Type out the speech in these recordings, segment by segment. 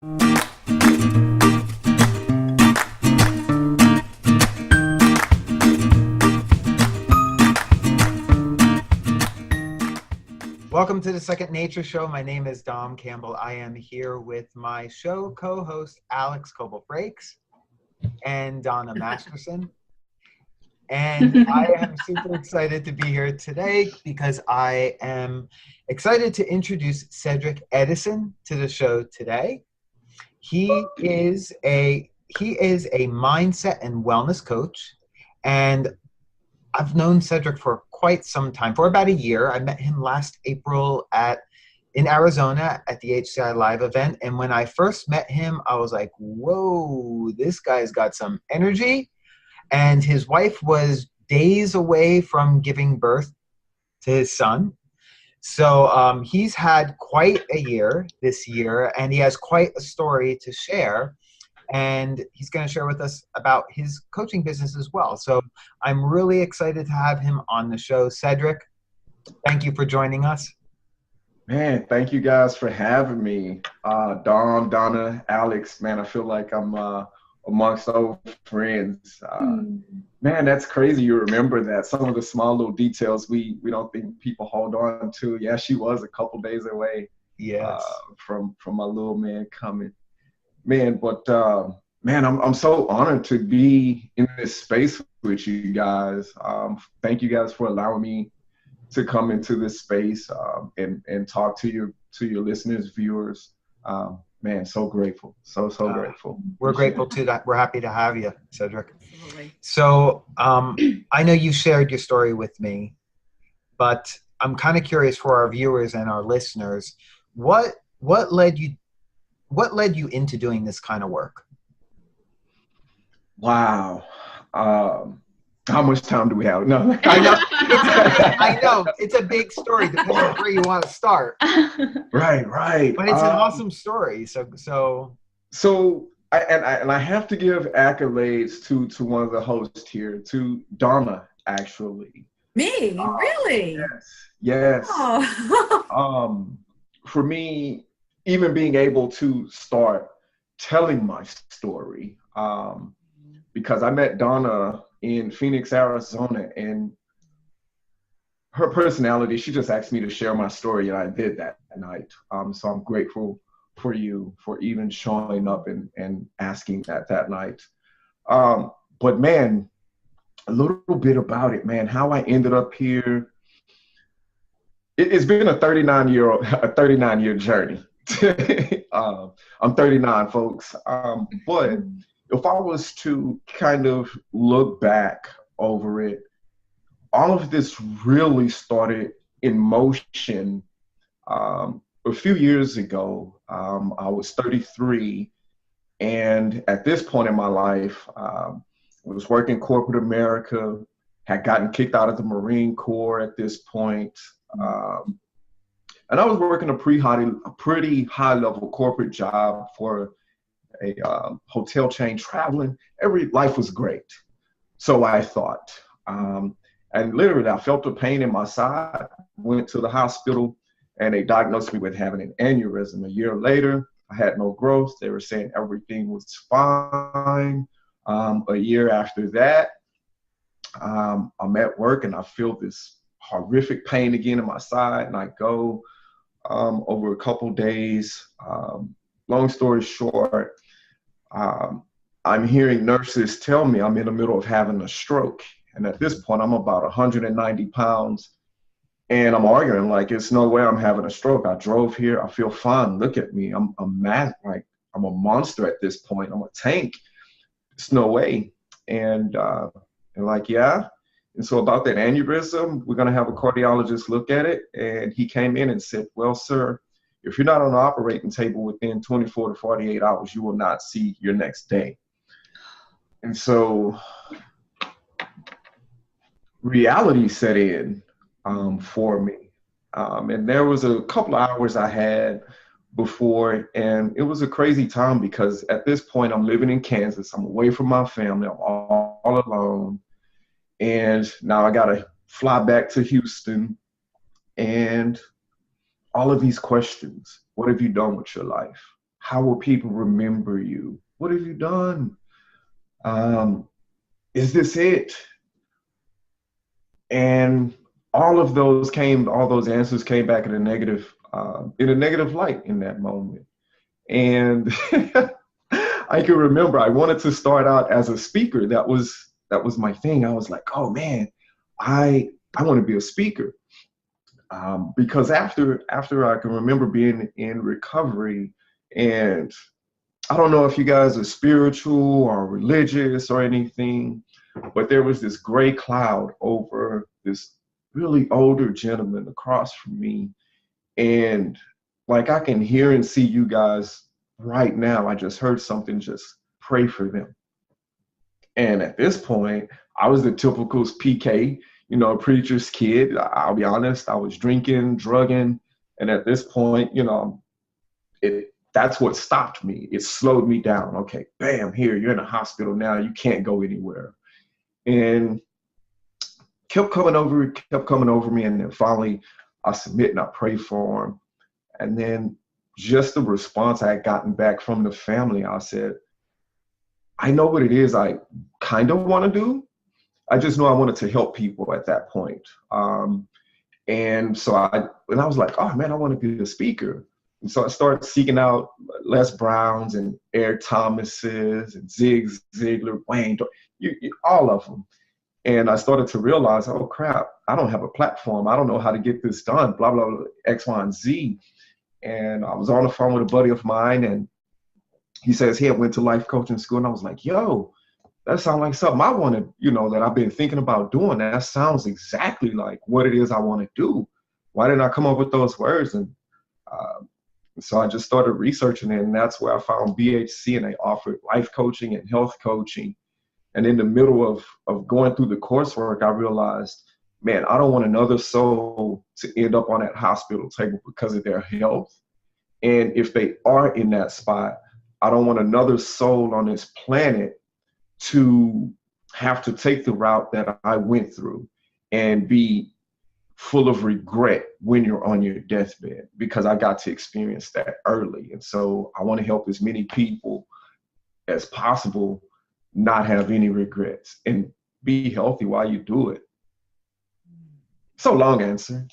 Welcome to the Second Nature Show. My name is Dom Campbell. I am here with my show co-host Alex Coble-Frakes and Donna Masterson. And I am super excited to be here today because I am excited to introduce Cedric Edison to the show today. He is a mindset and wellness coach, and I've known Cedric for quite some time, for about a year. I met him last April in Arizona at the HCI Live event. And when I first met him, I was like, whoa, this guy's got some energy. And his wife was days away from giving birth to his son. So he's had quite a year this year, and he has quite a story to share. And he's going to share with us about his coaching business as well. So I'm really excited to have him on the show. Cedric, thank you for joining us. Man, thank you guys for having me. Dom, Donna, Alex, man, I feel like I'm amongst old friends. Man, that's crazy you remember that. Some of the small little details we don't think people hold on to. Yeah, she was a couple days away. Yes. From my little man coming. Man, but man, I'm so honored to be in this space with you guys. Thank you guys for allowing me to come into this space and talk to your listeners, viewers. Man, so grateful, so grateful. We're grateful too. That we're happy to have you, Cedric. Absolutely. So I know you shared your story with me, but I'm kind of curious for our viewers and our listeners, what led you into doing this kind of work? Wow. How much time do we have? No. I know. It's a big story, depending on where you want to start. Right. But it's an awesome story. So I have to give accolades to one of the hosts here, to Donna, actually. Me? Really? Yes. Oh. For me, even being able to start telling my story, because I met Donna in Phoenix, Arizona, and her personality, she just asked me to share my story, and I did that night. So I'm grateful for you for even showing up and asking that night. But man, a little bit about it, man, how I ended up here. It's been a 39-year journey. I'm 39, folks. But if I was to kind of look back over it, all of this really started in motion a few years ago. I was 33, and at this point in my life, I was working corporate America, had gotten kicked out of the Marine Corps at this point. And I was working a pretty high level corporate job for a hotel chain, traveling. Life was great. So I thought. And literally, I felt a pain in my side, went to the hospital, and they diagnosed me with having an aneurysm. A year later, I had no growth. They were saying everything was fine. A year after that, I'm at work and I feel this horrific pain again in my side, and I go over a couple days. Long story short, I'm hearing nurses tell me I'm in the middle of having a stroke. And at this point, I'm about 190 pounds, and I'm arguing like, it's no way I'm having a stroke. I drove here. I feel fine. Look at me. I'm mad. Like, I'm a monster at this point. I'm a tank. It's no way. And like, yeah. And so about that aneurysm, we're going to have a cardiologist look at it. And he came in and said, well, sir, if you're not on the operating table within 24 to 48 hours, you will not see your next day. And so reality set in for me. And there was a couple of hours I had before, and it was a crazy time because at this point I'm living in Kansas. I'm away from my family. I'm all alone. And now I got to fly back to Houston, and all of these questions. What have you done with your life? how will people remember you? What have you done? Is this it? And all those answers came back in a negative light in that moment. And I can remember I wanted to start out as a speaker. That was my thing. I was like, oh man, I want to be a speaker. Because after I can remember being in recovery, and I don't know if you guys are spiritual or religious or anything, but there was this gray cloud over this really older gentleman across from me. And like I can hear and see you guys right now. I just heard something, just pray for them. And at this point, I was the typical PK, preacher's kid. I'll be honest, I was drinking, drugging. And at this point, that's what stopped me. It slowed me down. Okay, bam, here, you're in a hospital now. You can't go anywhere. And kept coming over me. And then finally, I submit and I pray for him. And then just the response I had gotten back from the family, I said, I know what it is I kind of want to do. I just know I wanted to help people at that point. And so I was like, oh man, I want to be a speaker. And so I started seeking out Les Browns and Eric Thomases and Zig Ziglar, Wayne, all of them. And I started to realize, oh crap, I don't have a platform. I don't know how to get this done, blah, blah, blah, X, Y, and Z. And I was on the phone with a buddy of mine, and he says he had went to life coaching school. And I was like, yo, that sounds like something I want to, that I've been thinking about doing. That sounds exactly like what it is I want to do. Why didn't I come up with those words? And so I just started researching it, and that's where I found BHC, and they offered life coaching and health coaching. And in the middle of going through the coursework, I realized, man, I don't want another soul to end up on that hospital table because of their health. And if they are in that spot, I don't want another soul on this planet to have to take the route that I went through and be full of regret when you're on your deathbed, because I got to experience that early. And so I want to help as many people as possible not have any regrets and be healthy while you do it. So long answer.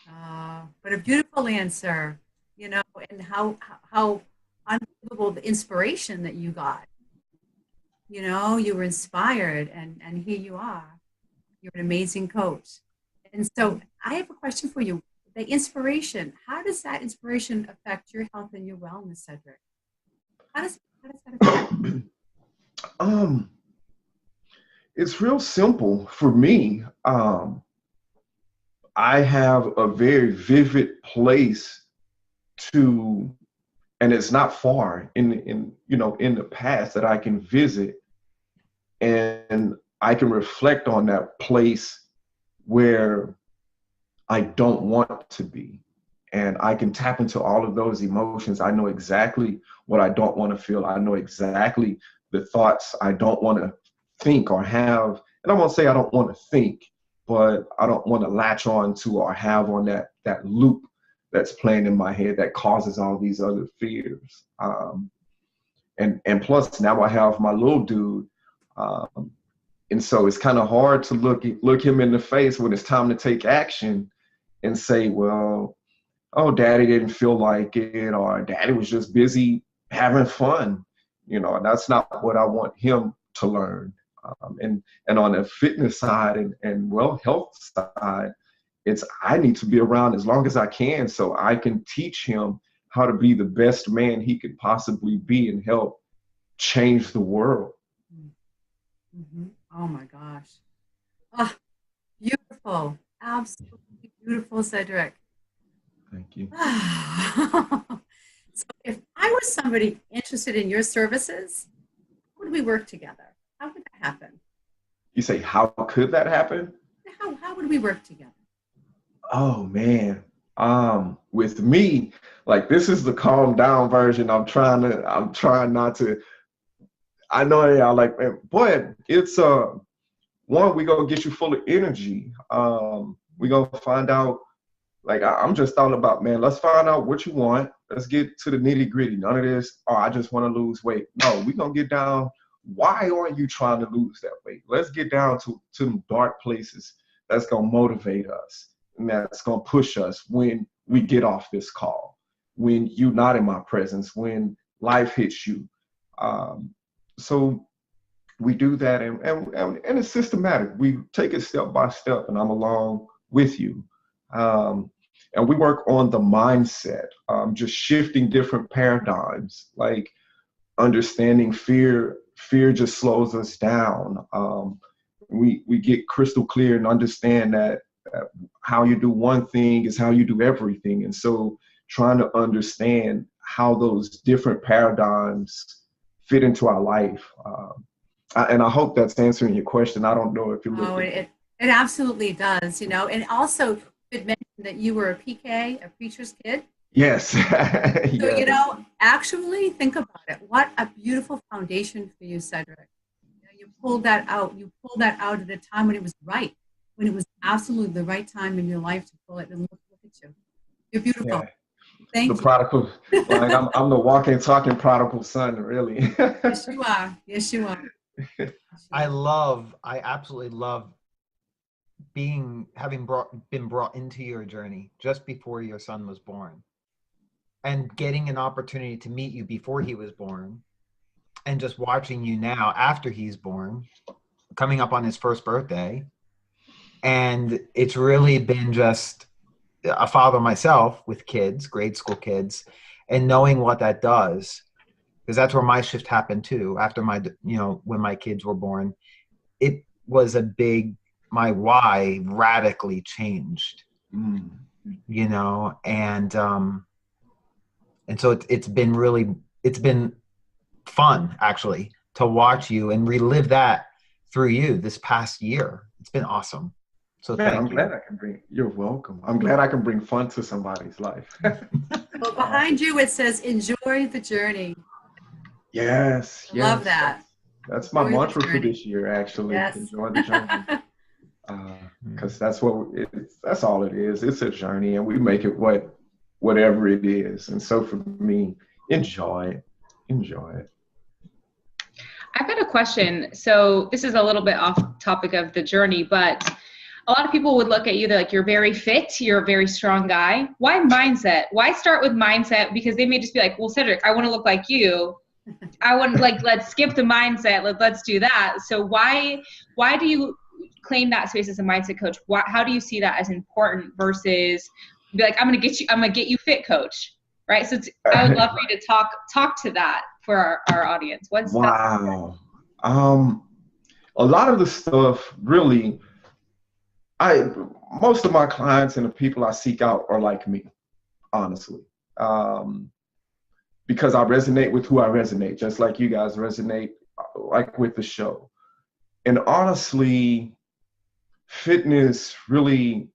But a beautiful answer, and how unbelievable the inspiration that you got. You were inspired, and here you are. You're an amazing coach. And so I have a question for you. The inspiration, how does that inspiration affect your health and your wellness, Cedric? How does that affect you? It's real simple for me. I have a very vivid place and it's not far in the past that I can visit, and I can reflect on that place where I don't want to be. And I can tap into all of those emotions. I know exactly what I don't want to feel. I know exactly the thoughts I don't want to think or have. And I won't say I don't want to think, but I don't want to latch on to or have on that loop that's playing in my head that causes all these other fears. And plus now I have my little dude. And so it's kind of hard to look him in the face when it's time to take action and say, well, oh, daddy didn't feel like it, or daddy was just busy having fun. That's not what I want him to learn. And on the fitness side and health side, I need to be around as long as I can so I can teach him how to be the best man he could possibly be and help change the world. Mm-hmm. Oh my gosh. Oh, beautiful. Absolutely beautiful, Cedric. Thank you. So if I was somebody interested in your services, how would we work together? How would that happen? You say, how could that happen? How would we work together? Oh man. With me, like, this is the calm down version. I'm trying not to. I know y'all like, man, boy, it's one, we gonna get you full of energy. We gonna find out, like, I'm just thought about, man, let's find out what you want. Let's get to the nitty gritty. None of this, oh, I just want to lose weight. No, we're going to get down. Why are you trying to lose that weight? Let's get down to them dark places that's going to motivate us and that's going to push us when we get off this call, when you're not in my presence, when life hits you. So we do that, and it's systematic. We take it step by step, and I'm along with you. And we work on the mindset, just shifting different paradigms, like understanding fear. Fear just slows us down. We get crystal clear and understand that how you do one thing is how you do everything. And so trying to understand how those different paradigms fit into our life. And I hope that's answering your question. I don't know if you're looking. Oh, it absolutely does, And also you had mentioned that you were a PK, a preacher's kid. Yes. So, actually think about it. What a beautiful foundation for you, Cedric. You pulled that out. You pulled that out at a time when it was right, when it was absolutely the right time in your life to pull it. And look at you. You're beautiful. Yeah. Thank the you. Prodigal, like I'm the walking, talking prodigal son, really. Yes, you are. Yes, you are. I absolutely love been brought into your journey just before your son was born, and getting an opportunity to meet you before he was born, and just watching you now after he's born, coming up on his first birthday. And it's really been just a father myself with kids, grade school kids, and knowing what that does, because that's where my shift happened too. After when my kids were born, it was my why radically changed, and so it's been fun actually to watch you and relive that through you this past year. It's been awesome. So thank you. You're welcome. I'm glad I can bring fun to somebody's life. Well, behind you it says, enjoy the journey. Yes. Love that. That's my mantra for this year, actually. Yes. Enjoy the journey. Because that's all it is. It's a journey, and we make it whatever it is. And so for me, enjoy it. I've got a question. So this is a little bit off topic of the journey, but a lot of people would look at you, they're like, you're very fit, you're a very strong guy. Why mindset? Why start with mindset? Because they may just be like, well, Cedric, I want to look like you. I want let's skip the mindset. Let's do that. So why do you claim that space as a mindset coach? How do you see that as important versus be like, I'm going to get you fit coach, right? So I would love for you to talk to that for our audience. Wow. A lot of the stuff really, most of my clients and the people I seek out are like me, honestly. Because I resonate with who I resonate, just like you guys resonate like with the show. And honestly, fitness really,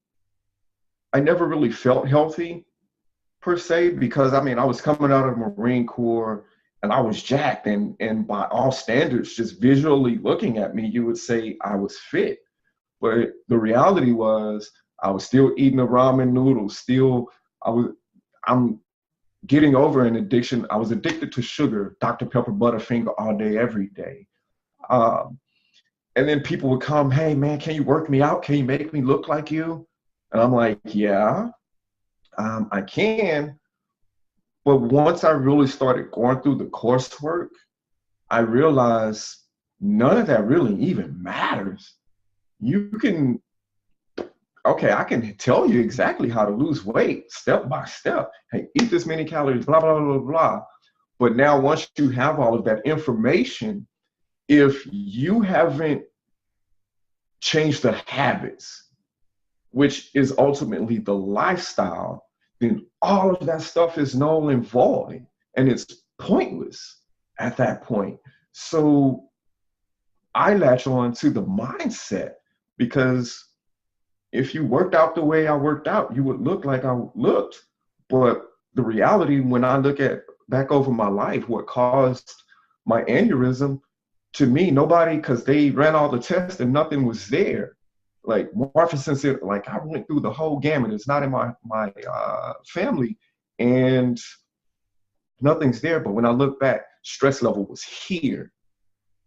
I never really felt healthy per se, because I was coming out of the Marine Corps and I was jacked, and by all standards, just visually looking at me, you would say I was fit. But the reality was I was still eating the ramen noodles, I'm getting over an addiction. I was addicted to sugar, Dr. Pepper Butterfinger all day, every day. And then people would come, hey man, can you work me out? Can you make me look like you? And I'm like, yeah, I can. But once I really started going through the coursework, I realized none of that really even matters. I can tell you exactly how to lose weight step by step. Hey, eat this many calories, blah, blah, blah, blah. But now once you have all of that information, if you haven't changed the habits, which is ultimately the lifestyle, then all of that stuff is null and void, and it's pointless at that point. So I latch on to the mindset, because if you worked out the way I worked out, you would look like I looked. But the reality, when I look back over my life, what caused my aneurysm, to me, nobody, because they ran all the tests and nothing was there. Like Morphison said, like I went through the whole gamut. It's not in my family. And Nothing's there. But when I look back, stress level was here,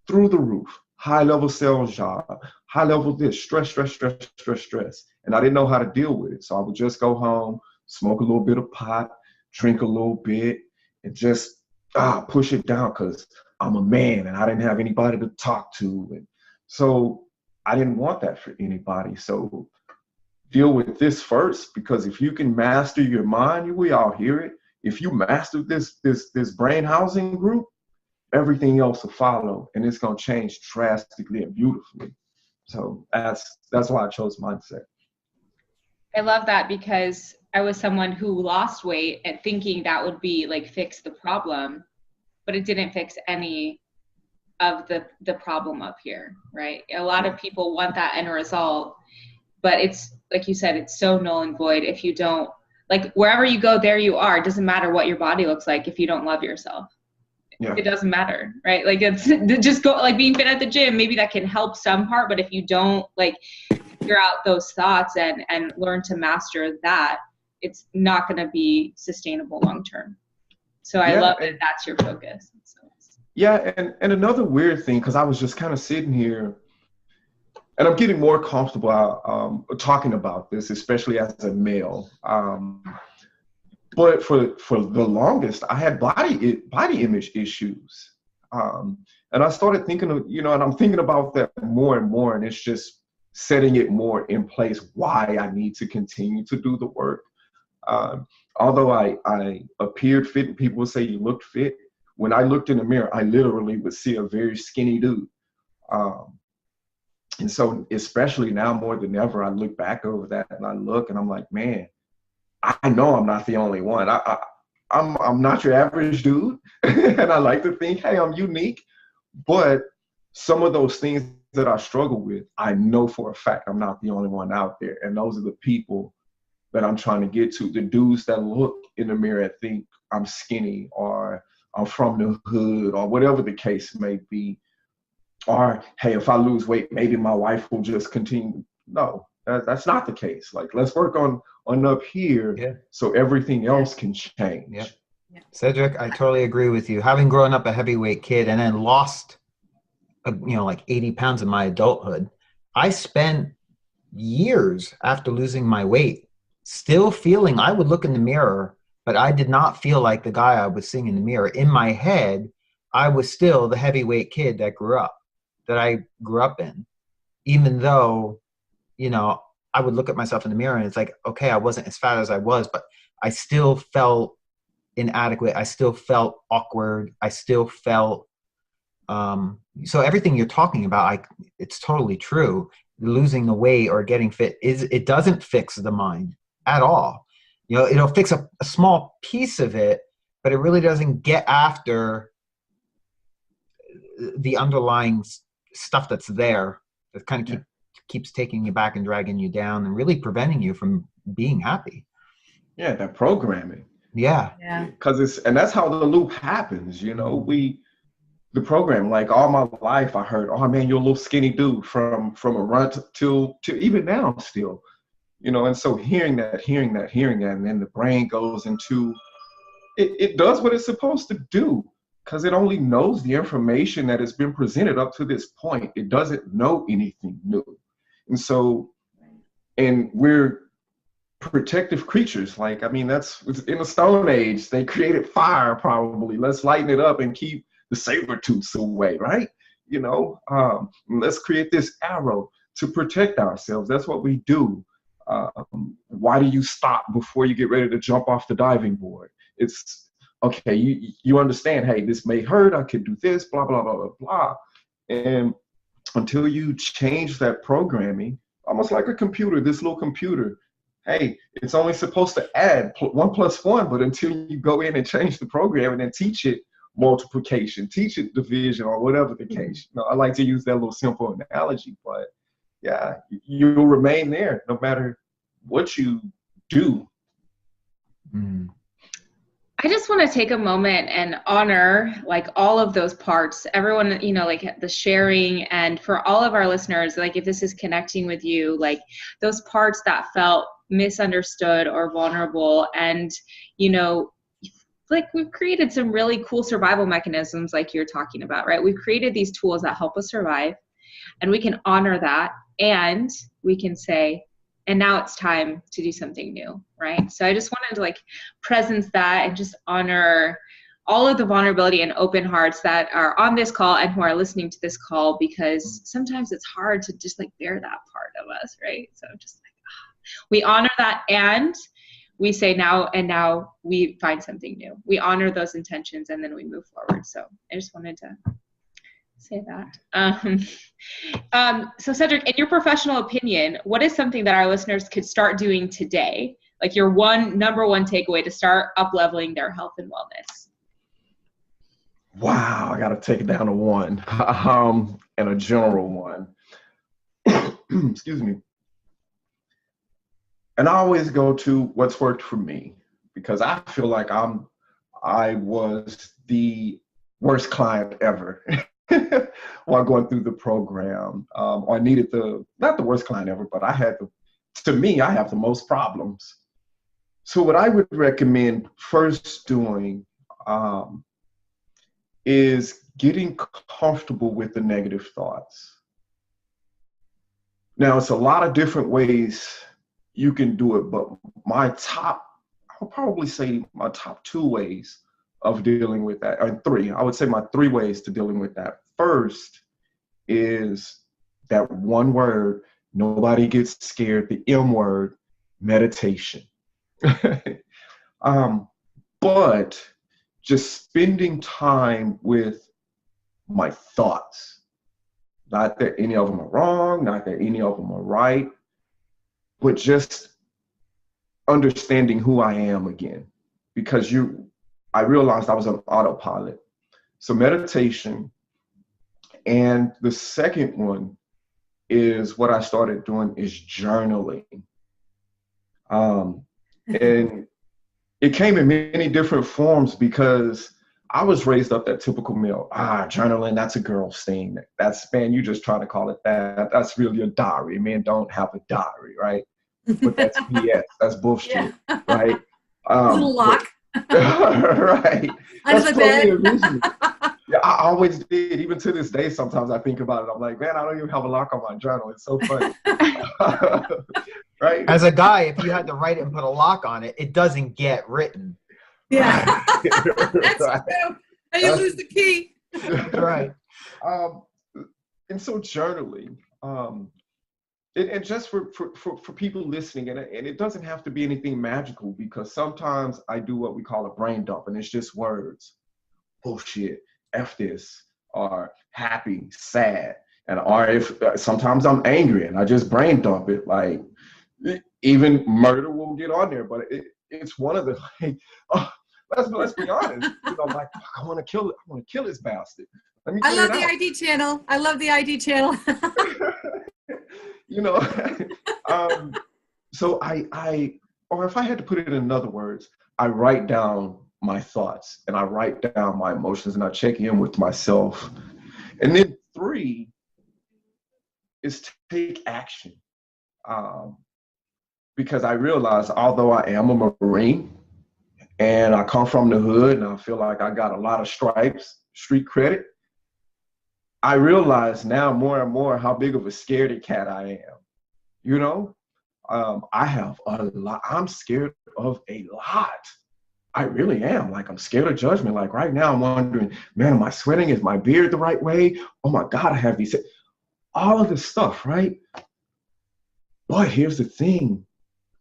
through the roof, high level sales job, high level this, stress. And I didn't know how to deal with it. So I would just go home, smoke a little bit of pot, drink a little bit, and just push it down because I'm a man and I didn't have anybody to talk to. And so I didn't want that for anybody. So deal with this first, because if you can master your mind, we all hear it. If you master this brain housing group, everything else will follow, and it's gonna change drastically and beautifully. So that's why I chose mindset. I love that, because I was someone who lost weight and thinking that would be like fix the problem, but it didn't fix any of the problem up here, right? A lot of people want that end result, but it's like you said, it's so null and void if you don't, like, wherever you go, there you are. It doesn't matter what your body looks like if you don't love yourself. Yeah. It doesn't matter, right? Like, it's just go, like being fit at the gym, maybe that can help some part, but if you don't like figure out those thoughts and learn to master that, it's not going to be sustainable long term. So I love that that's your focus. So. Yeah, and another weird thing, because I was just kind of sitting here, and I'm getting more comfortable talking about this, especially as a male. But for the longest, I had body image issues. And I started thinking of, and I'm thinking about that more and more, and it's just setting it more in place why I need to continue to do the work. Although I appeared fit and people would say you looked fit, when I looked in the mirror, I literally would see a very skinny dude. And so especially now more than ever, I look back over that and I look and I'm like, man, I know I'm not the only one. I'm not your average dude. And I like to think, hey, I'm unique. But some of those things that I struggle with, I know for a fact I'm not the only one out there. And those are the people that I'm trying to get to. The dudes that look in the mirror and think I'm skinny, or I'm from the hood, or whatever the case may be. Or, hey, if I lose weight, maybe my wife will just continue. No, that's not the case. Like, let's work on up here so everything else can change. Yeah. Cedric, I totally agree with you. Having grown up a heavyweight kid and then lost, like 80 pounds in my adulthood, I spent years after losing my weight still feeling, I would look in the mirror, but I did not feel like the guy I was seeing in the mirror. In my head, I was still the heavyweight kid that I grew up in, even though, I would look at myself in the mirror and it's like, okay, I wasn't as fat as I was, but I still felt inadequate. I still felt awkward. I still felt, so everything you're talking about, it's totally true. Losing the weight or getting fit it doesn't fix the mind at all. It'll fix a small piece of it, but it really doesn't get after the underlying stuff that's there that kind of keeps taking you back and dragging you down and really preventing you from being happy. Yeah, that programming. Yeah. Because that's how the loop happens. The program, like all my life, I heard, oh man, you're a little skinny dude from a run to even now still, and so hearing that, and then the brain goes into, it does what it's supposed to do. Because it only knows the information that has been presented up to this point. It doesn't know anything new. And so, and we're protective creatures. That's in the Stone Age, they created fire probably. Let's lighten it up and keep the saber-tooths away, right? Let's create this arrow to protect ourselves. That's what we do. Why do you stop before you get ready to jump off the diving board? It's, okay, you understand, hey, this may hurt, I could do this, blah, blah, blah, blah, blah. And until you change that programming, almost like a computer, this little computer, hey, it's only supposed to add 1 + 1, but until you go in and change the program and then teach it multiplication, teach it division, or whatever the case. I like to use that little simple analogy, but yeah, you'll remain there no matter what you do. Mm. I just want to take a moment and honor like all of those parts, everyone, like the sharing, and for all of our listeners, like if this is connecting with you, like those parts that felt misunderstood or vulnerable, and, like we've created some really cool survival mechanisms like you're talking about, right? We've created these tools that help us survive, and we can honor that, and we can say, and now it's time to do something new, right? So I just wanted to like presence that and just honor all of the vulnerability and open hearts that are on this call and who are listening to this call, because sometimes it's hard to just like bear that part of us, right? So just like, we honor that, and we say now we find something new. We honor those intentions, and then we move forward. So I just wanted to say that. So Cedric, in your professional opinion, what is something that our listeners could start doing today? Like your number one takeaway to start up-leveling their health and wellness? Wow, I got to take it down to one, and a general one. Excuse me. And I always go to what's worked for me, because I feel like I was the worst client ever while going through the program. Or I needed not the worst client ever, but I have the most problems. So what I would recommend first doing is getting comfortable with the negative thoughts. Now, it's a lot of different ways you can do it, but I'll probably say my top 2 ways of dealing with that, or 3. I would say my 3 ways to dealing with that. First is that one word, nobody gets scared, the M word, meditation. But just spending time with my thoughts. Not that any of them are wrong, not that any of them are right, but just understanding who I am again. Because I realized I was on autopilot. So meditation. And the second one is what I started doing is journaling. And it came in many different forms, because I was raised up that typical male. Journaling, that's a girl's thing. Man, you just trying to call it that. That's really a diary. Men don't have a diary, right? But that's BS. That's bullshit, Yeah. right? Little lock. Right. Under the bed. Illusion. Yeah, I always did. Even to this day, sometimes I think about it. I'm like, man, I don't even have a lock on my journal. It's so funny. Right? As a guy, if you had to write it and put a lock on it, it doesn't get written. Yeah. That's right. True. And you lose the key. Right. And so journaling, and just for people listening, and it doesn't have to be anything magical, because sometimes I do what we call a brain dump, and it's just words. Bullshit, F this, or happy, sad, or if sometimes I'm angry and I just brain dump it. Like, even murder will get on there, but it's one of the, like, let's be honest. Like, I want to kill it. I want to kill this bastard. I love the ID channel. I love the ID channel. So or if I had to put it in other words, I write down my thoughts and I write down my emotions and I check in with myself. And then 3 is to take action. Because I realize, although I am a Marine and I come from the hood and I feel like I got a lot of stripes, street credit, I realize now more and more how big of a scaredy cat I am. I have a lot. I'm scared of a lot. I really am. Like, I'm scared of judgment. Like, right now I'm wondering, man, am I sweating? Is my beard the right way? Oh my God, I have all of this stuff, right? But here's the thing.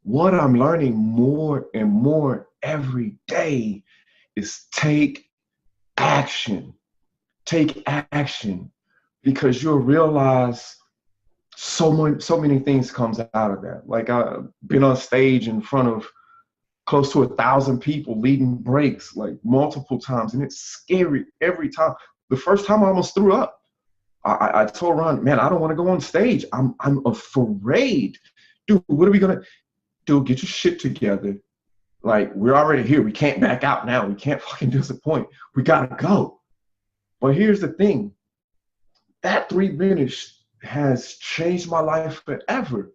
What I'm learning more and more every day is take action. Take action, because you'll realize so many things comes out of that. Like, I've been on stage in front of close to 1,000 people leading breaks, like, multiple times, and it's scary every time. The first time I almost threw up. I told Ron, man, I don't want to go on stage. I'm afraid. Dude, what are we gonna do? Get your shit together. Like, we're already here. We can't back out now. We can't fucking disappoint. We gotta go. But here's the thing. That 3 minutes has changed my life forever,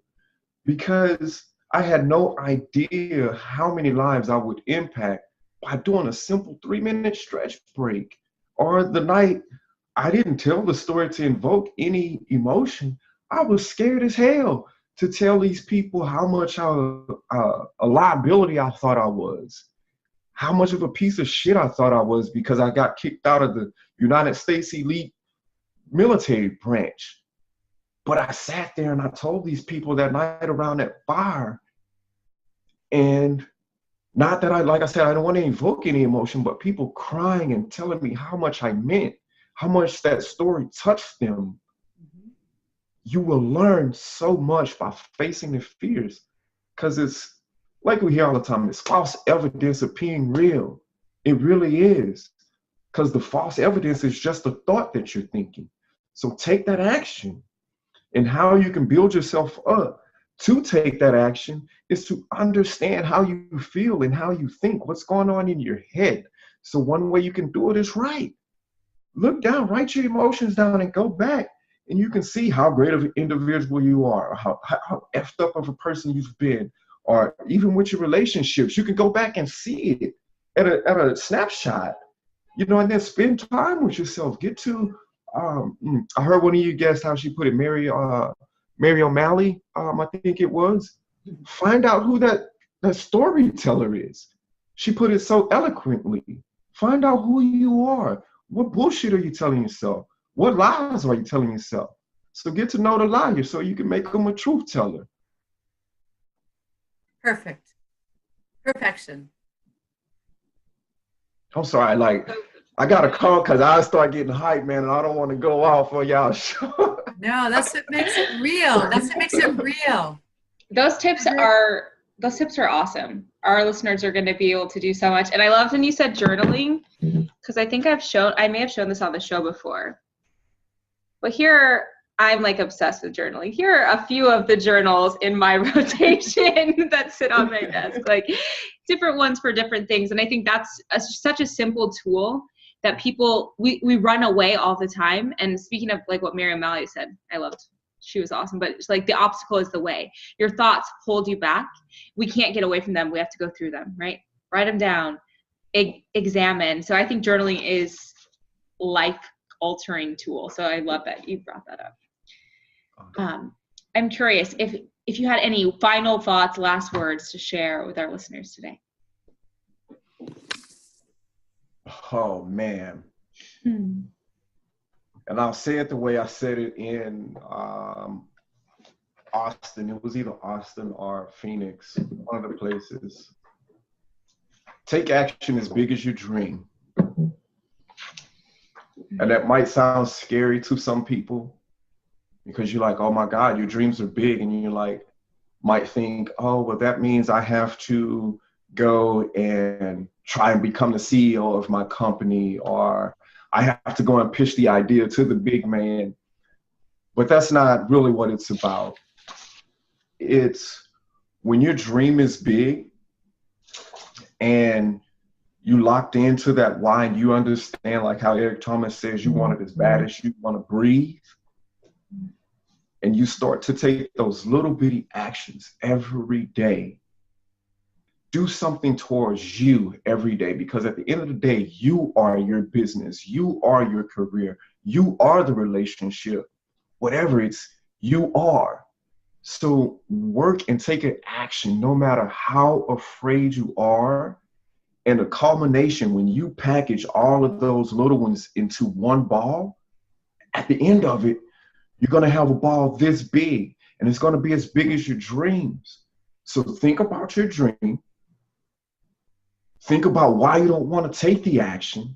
because I had no idea how many lives I would impact by doing a simple 3-minute stretch break. Or the night I didn't tell the story to invoke any emotion. I was scared as hell to tell these people how much a liability I thought I was, how much of a piece of shit I thought I was because I got kicked out of the United States elite military branch. But I sat there and I told these people that night around that fire, and not that like I said, I don't want to invoke any emotion, but people crying and telling me how much I meant, how much that story touched them. You will learn so much by facing the fears, because it's like we hear all the time, it's false evidence appearing real. It really is, because the false evidence is just a thought that you're thinking. So take that action. And how you can build yourself up to take that action is to understand how you feel and how you think, what's going on in your head. So one way you can do it is write. Look down, write your emotions down and go back, and you can see how great of an individual you are, or how effed up of a person you've been, or even with your relationships. You can go back and see it at a snapshot, and then spend time with yourself. Get to, I heard one of you guessed how she put it, Mary O'Malley, I think it was. Find out who that storyteller is. She put it so eloquently. Find out who you are. What bullshit are you telling yourself? What lies are you telling yourself? So get to know the liar so you can make them a truth teller. Perfect. Perfection. I'm sorry, I got a call because I start getting hyped, man, and I don't want to go off on y'all show. No, that's what makes it real. That's what makes it real. Those tips are awesome. Our listeners are going to be able to do so much. And I loved when you said journaling, because I think I may have shown this on the show before. But here, I'm obsessed with journaling. Here are a few of the journals in my rotation that sit on my desk, different ones for different things. And I think that's such a simple tool that people, we run away all the time. And speaking of what Mary O'Malley said, I loved, she was awesome, but it's the obstacle is the way. Your thoughts hold you back. We can't get away from them. We have to go through them, right? Write them down, examine. So I think journaling is life-altering tool. So I love that you brought that up. I'm curious if you had any final thoughts, last words to share with our listeners today. Oh, man. And I'll say it the way I said it in Austin. It was either Austin or Phoenix, one of the places. Take action as big as you dream. And that might sound scary to some people, because you're like, oh my God, your dreams are big. And you're might think, oh, well, that means I have to go and try and become the CEO of my company, or I have to go and pitch the idea to the big man. But that's not really what it's about. It's when your dream is big and you locked into that why, and you understand, how Eric Thomas says, you want it as bad as you want to breathe. And you start to take those little bitty actions every day. Do something towards you every day, because at the end of the day, you are your business. You are your career. You are the relationship. Whatever it's, you are. So work and take an action no matter how afraid you are. And the culmination, when you package all of those little ones into one ball, at the end of it, you're going to have a ball this big, and it's going to be as big as your dreams. So think about your dream. Think about why you don't want to take the action,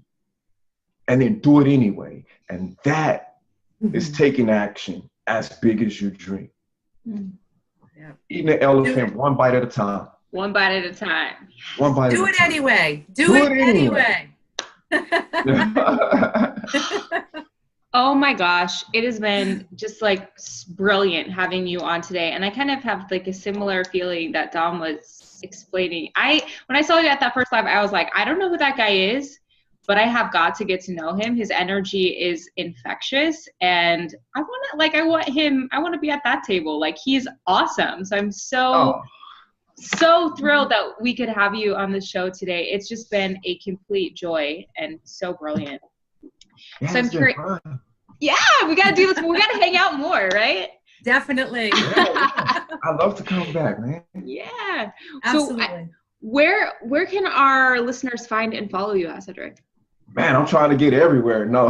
and then do it anyway. And that is taking action as big as your dream. Yeah. Eating an elephant one bite at a time. One bite at a time. One bite Do at a it time. anyway. Do it anyway. Oh my gosh, it has been just brilliant having you on today. And I kind of have a similar feeling that Dom was explaining. When I saw you at that first live, I was like, I don't know who that guy is, but I have got to get to know him. His energy is infectious, and I want to be at that table. He's awesome. So I'm so so thrilled that we could have you on the show today. It's just been a complete joy and so brilliant. Yeah, So I'm it's been curious. fun. Yeah, we got to do this. We got to hang out more, right? Definitely. Yeah. I love to come back, man. Yeah. Absolutely. So where can our listeners find and follow you at, Cedric? Man, I'm trying to get everywhere. No.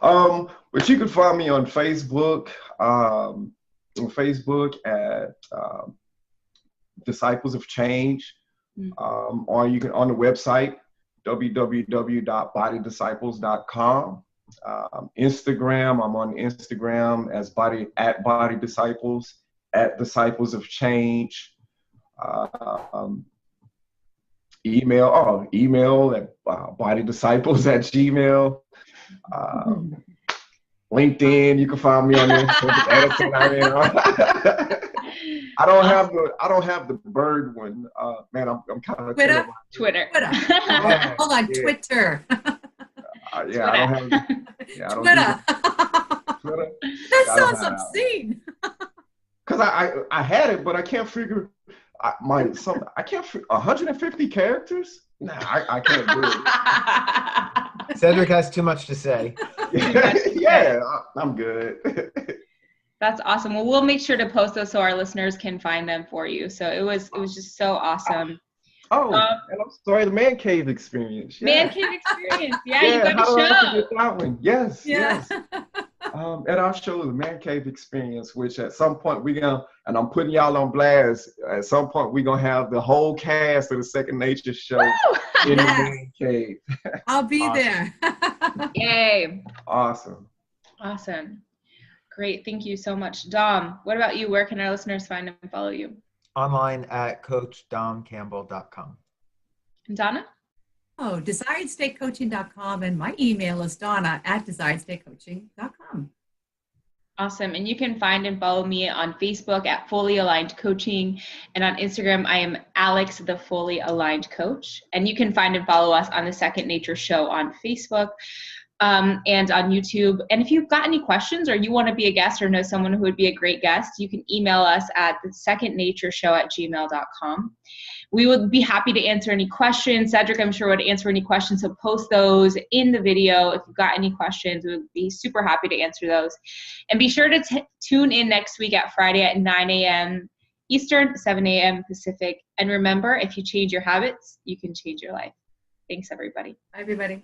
But you can find me on Facebook. At Disciples of Change. Or you can on the website www.bodydisciples.com. Instagram, I'm on Instagram as Body Disciples, at Disciples of Change. Email at bodydisciples@gmail. LinkedIn, you can find me on there. Cedric Edison, I don't have the bird one. Man, I'm kind of Twitter. Yeah, Hold on, yeah. Twitter. Yeah, I don't have. Yeah, I don't Twitter. Twitter. That sounds obscene. Because I had it, but I can't figure. I can't. 150 characters? Nah, I can't do it. Cedric has too much to say. Yeah, I'm good. That's awesome. Well, we'll make sure to post those so our listeners can find them for you. So it was just so awesome. Oh, and I'm sorry, the Man Cave Experience. Yeah. Man Cave Experience. Yeah, you got how to do I show. forget that one? Yes, Yeah. yes. At our show, the Man Cave Experience, which at some point and I'm putting y'all on blast, at some point we're gonna have the whole cast of the Second Nature show in the Man Cave. I'll be there. Yay. Awesome. Great. Thank you so much. Dom, what about you? Where can our listeners find and follow you? Online at CoachDomCampbell.com. And Donna? Oh, DesiredStateCoaching.com, and my email is Donna@DesiredStateCoaching.com. Awesome. And you can find and follow me on Facebook at Fully Aligned Coaching. And on Instagram, I am Alex, the Fully Aligned Coach. And you can find and follow us on the Second Nature Show on Facebook. And on YouTube. And if you've got any questions or you want to be a guest or know someone who would be a great guest, you can email us at thesecondnatureshow@gmail.com. We would be happy to answer any questions. Cedric, I'm sure, would answer any questions. So post those in the video. If you've got any questions, we would be super happy to answer those. And be sure to tune in next week at Friday at 9 a.m. Eastern, 7 a.m. Pacific. And remember, if you change your habits, you can change your life. Thanks, everybody. Bye, everybody.